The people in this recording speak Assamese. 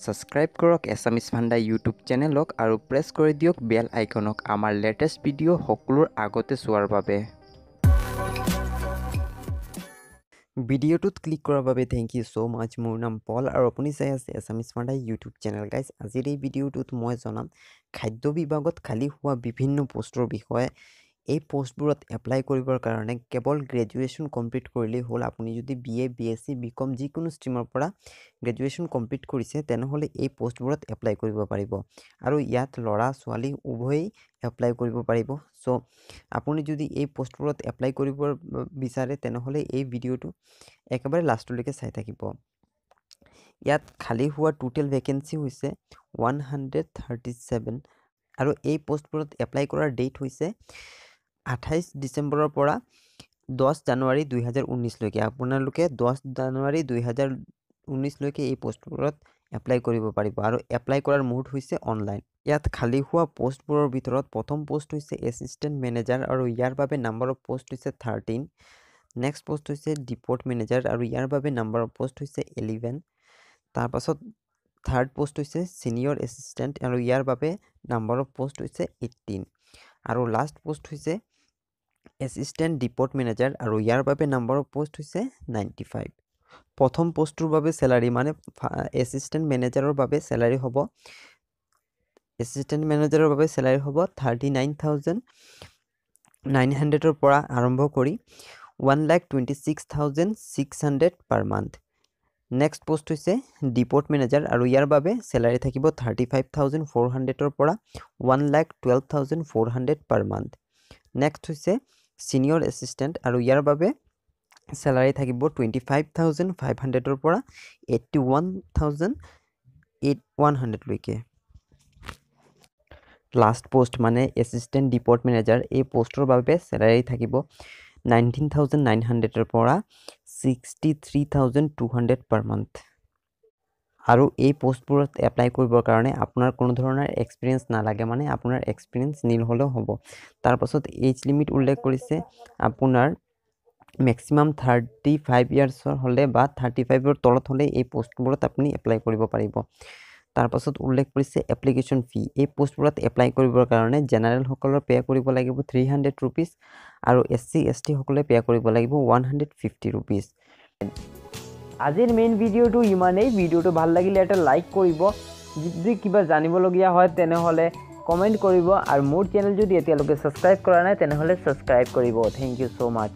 সাবস্ক্ৰাইব কৰক এছামিছ ফাণ্ডা ইউটিউব চেনেলক আৰু প্ৰেছ কৰি দিয়ক বেল আইকনক আমাৰ লেটেষ্ট ভিডিঅ' সকলোৰ আগতে চোৱাৰ বাবে। ভিডিঅ'টোত ক্লিক কৰাৰ বাবে থেংক ইউ ছ' মাছ। মোৰ নাম পল আৰু আপুনি চাই আছে এছামিছ ফাণ্ডা ইউটিউব চেনেল। গাইজ, আজিৰ এই ভিডিঅ'টোত মই জনাম খাদ্য বিভাগত খালী হোৱা বিভিন্ন পোষ্টৰ বিষয়ে। এই পোষ্টবোৰত এপ্লাই কৰিবৰ কাৰণে কেৱল গ্ৰেজুৱেশ্যন কমপ্লিট কৰিলেই হ'ল। আপুনি যদি BA, BSc, BCom যিকোনো ষ্ট্ৰীমৰ পৰা গ্ৰেজুৱেশ্যন কমপ্লিট কৰিছে তেনেহ'লে এই পোষ্টবোৰত এপ্লাই কৰিব পাৰিব আৰু ইয়াত ল'ৰা ছোৱালী উভয়েই এপ্লাই কৰিব পাৰিব। চ' আপুনি যদি এই পোষ্টবোৰত এপ্লাই কৰিব বিচাৰে তেনেহ'লে এই ভিডিঅ'টো একেবাৰে লাষ্টলৈকে চাই থাকিব। ইয়াত খালী হোৱা টোটেল ভেকেঞ্চি হৈছে 137 আৰু এই পোষ্টবোৰত এপ্লাই কৰাৰ ডেট হৈছে 28 ডিচেম্বৰৰ পৰা 10 জানুৱাৰী 2019লৈকে। আপোনালোকে 10 জানুৱাৰী 2019লৈকে এই পোষ্টবোৰত এপ্লাই কৰিব পাৰিব আৰু এপ্লাই কৰাৰ মুহূৰ্ত হৈছে অনলাইন। ইয়াত খালী হোৱা পোষ্টবোৰৰ ভিতৰত প্ৰথম পোষ্ট হৈছে এছিষ্টেণ্ট মেনেজাৰ আৰু ইয়াৰ বাবে নাম্বাৰ অফ পোষ্ট হৈছে 13। নেক্সট পোষ্ট হৈছে ডিপ'ৰ্ট মেনেজাৰ আৰু ইয়াৰ বাবে নাম্বাৰ অফ পোষ্ট হৈছে 11। তাৰপাছত থাৰ্ড পোষ্ট হৈছে ছিনিয়ৰ এছিষ্টেণ্ট আৰু ইয়াৰ বাবে নাম্বাৰ অফ পোষ্ট হৈছে 18 আৰু লাষ্ট পোষ্ট হৈছে এছিষ্টেণ্ট ডিপ'ৰ্ট মেনেজাৰ আৰু ইয়াৰ বাবে নাম্বাৰ অফ পোষ্ট হৈছে 95। প্ৰথম পোষ্টটোৰ বাবে চেলাৰী মানে এছিষ্টেণ্ট মেনেজাৰৰ বাবে চেলাৰী হ'ব 39,900ৰ পৰা আৰম্ভ কৰি 1,26,600 পাৰ মান্থ। নেক্সট পোষ্ট হৈছে ডিপ'ৰ্ট মেনেজাৰ আৰু ইয়াৰ বাবে চেলাৰী থাকিব 35,400ৰ পৰা 1,12,400 পাৰ মান্থ। নেক্সট হৈছে ছিনিয়ৰ এছিষ্টেণ্ট আৰু ইয়াৰ বাবে চেলাৰী থাকিব 25,500ৰ পৰা 81,100লৈকে। লাষ্ট পোষ্ট মানে এছিষ্টেণ্ট ডিপ'ৰ্ট মেনেজাৰ, এই পোষ্টৰ বাবে চেলাৰী থাকিব 19,900ৰ পৰা 63,200 পাৰ মান্থ। আৰু এই পোষ্টবোৰত এপ্লাই কৰিবৰ কাৰণে আপোনাৰ কোনো ধৰণৰ এক্সপিৰিয়েঞ্চ নালাগে, মানে আপোনাৰ এক্সপিৰিয়েঞ্চ নীল হ'লেও হ'ব। তাৰপাছত এজ লিমিট উল্লেখ কৰিছে আপোনাৰ মেক্সিমাম 35 ইয়াৰ্ছৰ হ'লে বা 35ৰ তলত হ'লে এই পোষ্টবোৰত আপুনি এপ্লাই কৰিব পাৰিব। তাৰপাছত উল্লেখ কৰিছে এপ্লিকেশ্যন ফি। এই পোষ্টবোৰত এপ্লাই কৰিবৰ কাৰণে জেনেৰেলসকলৰ পে' কৰিব লাগিব 300 ৰুপিজ আৰু SC ST সকলে পে' কৰিব লাগিব 150 ৰুপিজ। আজিৰ মেইন ভিডিঅ'টো ইমানেই। ভিডিঅ'টো ভাল লাগিলে এটা লাইক কৰিব, যদি কিবা জানিবলগীয়া হয় তেনেহ'লে কমেণ্ট কৰিব আৰু মোৰ চেনেল যদি এতিয়ালৈকে ছাবস্ক্ৰাইব কৰা নাই তেনেহ'লে ছাবস্ক্ৰাইব কৰিব। Thank you so' much.